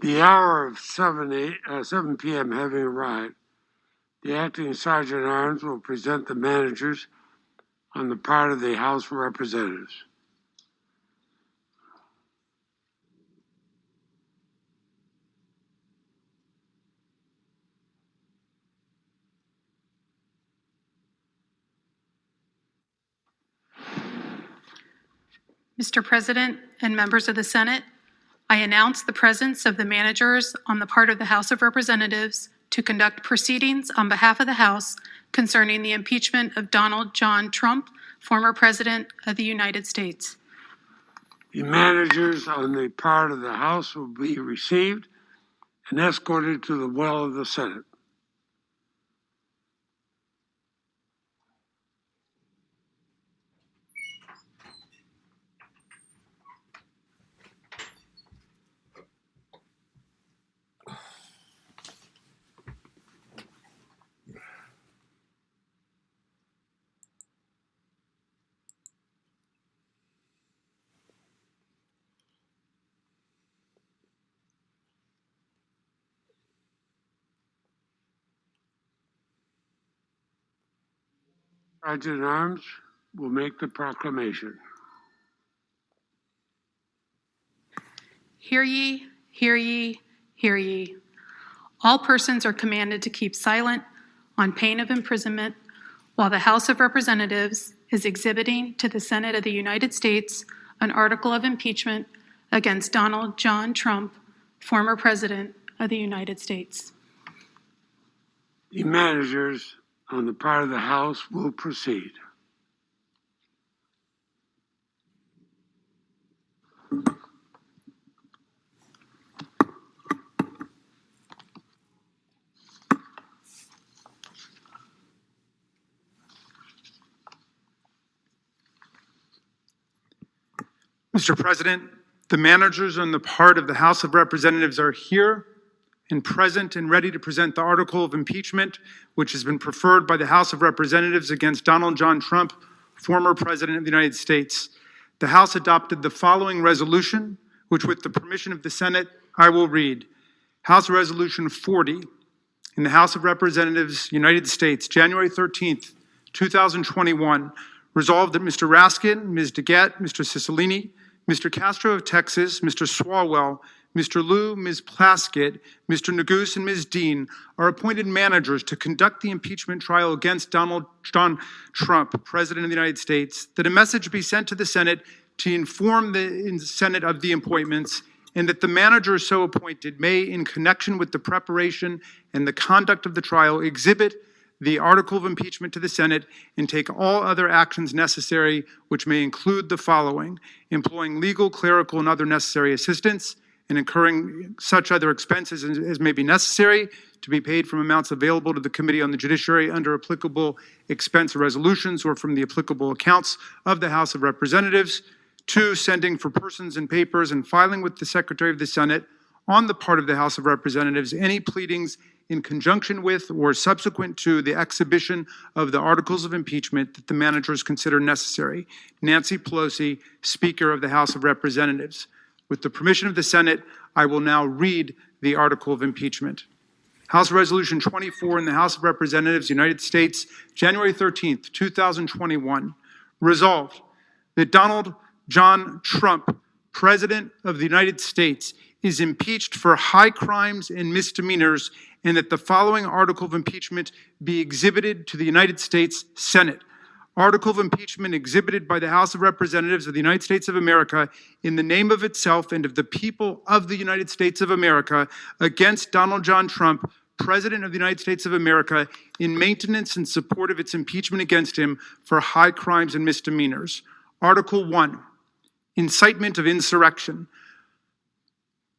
The hour of 7 p.m. having arrived, the acting Sergeant at Arms will present the managers on the part of the House of Representatives. Mr. President and members of the Senate, I announce the presence of the managers on the part of the House of Representatives to conduct proceedings on behalf of the House concerning the impeachment of Donald John Trump, former President of the United States. The managers on the part of the House will be received and escorted to the well of the Senate. Sergeant at Arms will make the proclamation. Hear ye, hear ye, hear ye. All persons are commanded to keep silent on pain of imprisonment while the House of Representatives is exhibiting to the Senate of the United States an article of impeachment against Donald John Trump, former President of the United States. The managers on the part of the House will proceed. Mr. President, the managers on the part of the House of Representatives are here and present and ready to present the article of impeachment, which has been preferred by the House of Representatives against Donald John Trump, former President of the United States. The House adopted the following resolution, which with the permission of the Senate, I will read. House Resolution 40 in the House of Representatives, United States, January 13th, 2021, resolved that Mr. Raskin, Ms. DeGette, Mr. Cicilline, Mr. Castro of Texas, Mr. Swalwell, Mr. Liu, Ms. Plaskett, Mr. Neguse, and Ms. Dean are appointed managers to conduct the impeachment trial against Donald John Trump, President of the United States, that a message be sent to the Senate to inform the Senate of the appointments, and that the managers so appointed may, in connection with the preparation and the conduct of the trial, exhibit the article of impeachment to the Senate and take all other actions necessary, which may include the following: employing legal, clerical, and other necessary assistance, and incurring such other expenses as may be necessary to be paid from amounts available to the Committee on the Judiciary under applicable expense resolutions or from the applicable accounts of the House of Representatives. 2, sending for persons and papers and filing with the Secretary of the Senate on the part of the House of Representatives any pleadings in conjunction with or subsequent to the exhibition of the articles of impeachment that the managers consider necessary. Nancy Pelosi, Speaker of the House of Representatives. With the permission of the Senate, I will now read the article of impeachment. House Resolution 24 in the House of Representatives, United States, January 13th, 2021. Resolved that Donald John Trump, President of the United States, is impeached for high crimes and misdemeanors, and that the following article of impeachment be exhibited to the United States Senate. Article of impeachment exhibited by the House of Representatives of the United States of America in the name of itself and of the people of the United States of America against Donald John Trump, President of the United States of America, in maintenance and support of its impeachment against him for high crimes and misdemeanors. Article 1, incitement of insurrection.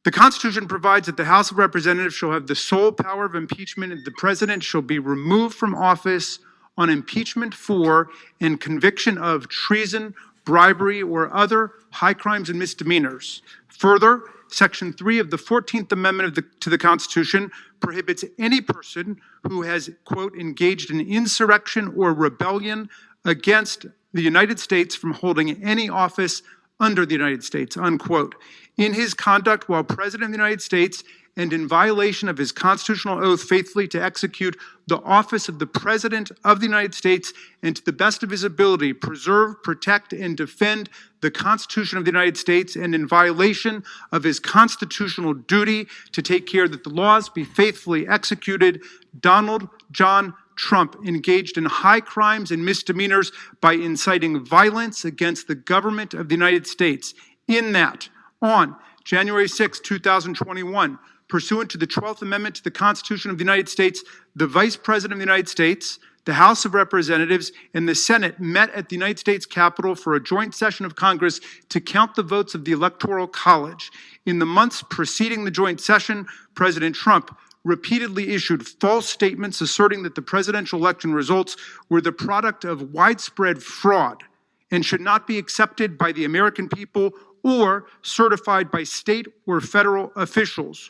The Constitution provides that the House of Representatives shall have the sole power of impeachment, and the President shall be removed from office on impeachment for and conviction of treason, bribery, or other high crimes and misdemeanors. Further, Section 3 of the 14th Amendment to the Constitution prohibits any person who has, quote, engaged in insurrection or rebellion against the United States from holding any office under the United States, unquote. In his conduct while President of the United States and in violation of his constitutional oath faithfully to execute the office of the President of the United States and to the best of his ability preserve, protect, and defend the Constitution of the United States, and in violation of his constitutional duty to take care that the laws be faithfully executed, Donald John Trump engaged in high crimes and misdemeanors by inciting violence against the government of the United States. In that, on January 6, 2021, pursuant to the 12th Amendment to the Constitution of the United States, the Vice President of the United States, the House of Representatives, and the Senate met at the United States Capitol for a joint session of Congress to count the votes of the Electoral College. In the months preceding the joint session, President Trump repeatedly issued false statements asserting that the presidential election results were the product of widespread fraud and should not be accepted by the American people or certified by state or federal officials.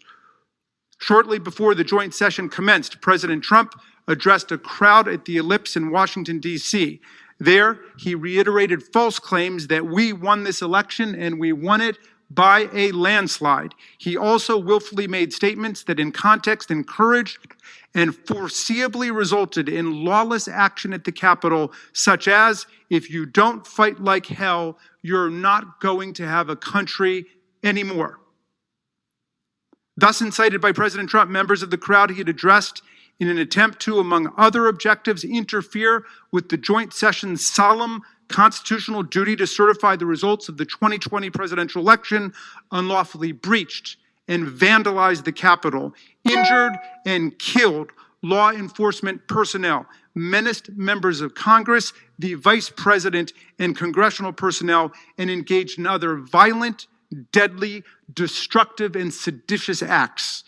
Shortly before the joint session commenced, President Trump addressed a crowd at the Ellipse in Washington, D.C. There, he reiterated false claims that we won this election and we won it by a landslide. He also willfully made statements that in context encouraged and foreseeably resulted in lawless action at the Capitol, such as, if you don't fight like hell, you're not going to have a country anymore. Thus incited by President Trump, members of the crowd he had addressed in an attempt to, among other objectives, interfere with the joint session's solemn constitutional duty to certify the results of the 2020 presidential election, unlawfully breached and vandalized the Capitol, injured and killed law enforcement personnel, menaced members of Congress, the Vice President, and congressional personnel, and engaged in other violent, deadly, destructive, and seditious acts.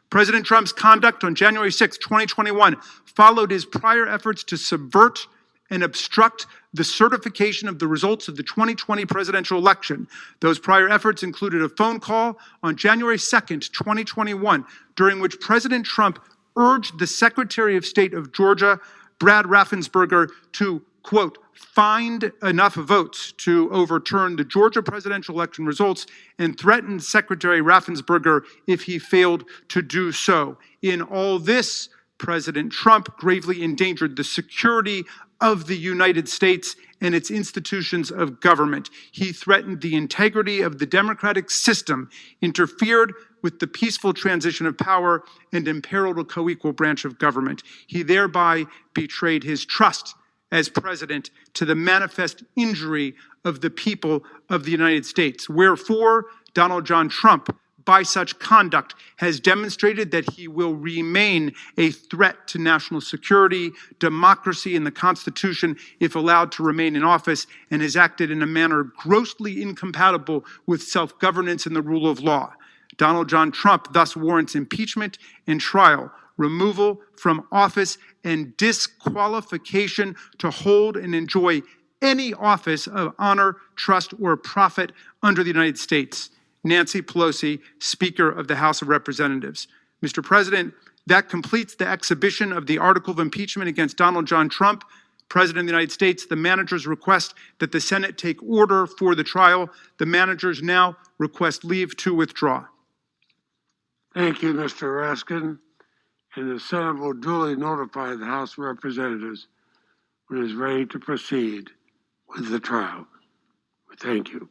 President Trump's conduct on January 6, 2021 followed his prior efforts to subvert and obstruct the certification of the results of the 2020 presidential election. Those prior efforts included a phone call on January 2nd, 2021, during which President Trump urged the Secretary of State of Georgia, Brad Raffensperger, to, quote, find enough votes to overturn the Georgia presidential election results, and threatened Secretary Raffensperger if he failed to do so. In all this, President Trump gravely endangered the security of the United States and its institutions of government. He threatened the integrity of the democratic system, interfered with the peaceful transition of power, and imperiled a co-equal branch of government. He thereby betrayed his trust as president to the manifest injury of the people of the United States. Wherefore, Donald John Trump, by such conduct, has demonstrated that he will remain a threat to national security, democracy, and the Constitution if allowed to remain in office, and has acted in a manner grossly incompatible with self-governance and the rule of law. Donald John Trump thus warrants impeachment and trial, removal from office, and disqualification to hold and enjoy any office of honor, trust, or profit under the United States. Nancy Pelosi, Speaker of the House of Representatives. Mr. President, that completes the exhibition of the article of impeachment against Donald John Trump, President of the United States. The managers request that the Senate take order for the trial. The managers now request leave to withdraw. Thank you, Mr. Raskin. And the Senate will duly notify the House of Representatives when it is ready to proceed with the trial. Thank you.